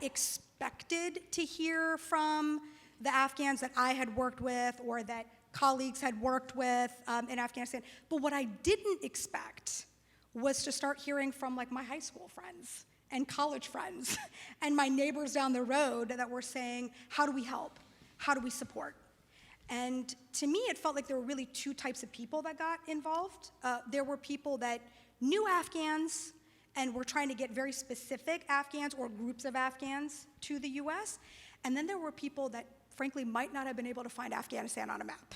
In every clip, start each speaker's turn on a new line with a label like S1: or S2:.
S1: expected to hear from the Afghans that I had worked with or that colleagues had worked with in Afghanistan. But what I didn't expect was to start hearing from like my high school friends and college friends and my neighbors down the road that were saying, how do we help? How do we support? And to me, it felt like there were really two types of people that got involved. There were people that knew Afghans and were trying to get very specific Afghans or groups of Afghans to the US. And then there were people that frankly might not have been able to find Afghanistan on a map,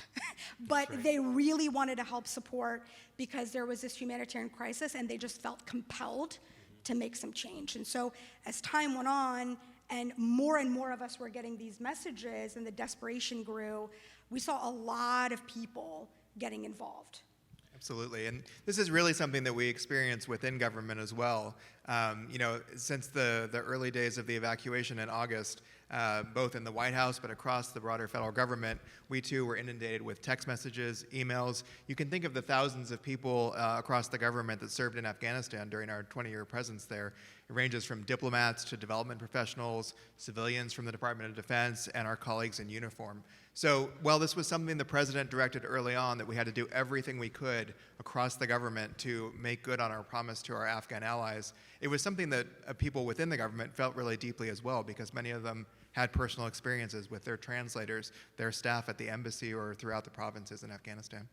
S1: but they really wanted to help support because there was this humanitarian crisis and they just felt compelled to make some change. And so as time went on and more of us were getting these messages and the desperation grew, we saw a lot of people getting involved.
S2: Absolutely, and this is really something that we experience within government as well. Since the early days of the evacuation in August, both in the White House but across the broader federal government, we too were inundated with text messages, emails. You can think of the thousands of people across the government that served in Afghanistan during our 20-year presence there. It ranges from diplomats to development professionals, civilians from the Department of Defense, and our colleagues in uniform. So while this was something the president directed early on, that we had to do everything we could across the government to make good on our promise to our Afghan allies, it was something that people within the government felt really deeply as well, because many of them had personal experiences with their translators, their staff at the embassy or throughout the provinces in Afghanistan.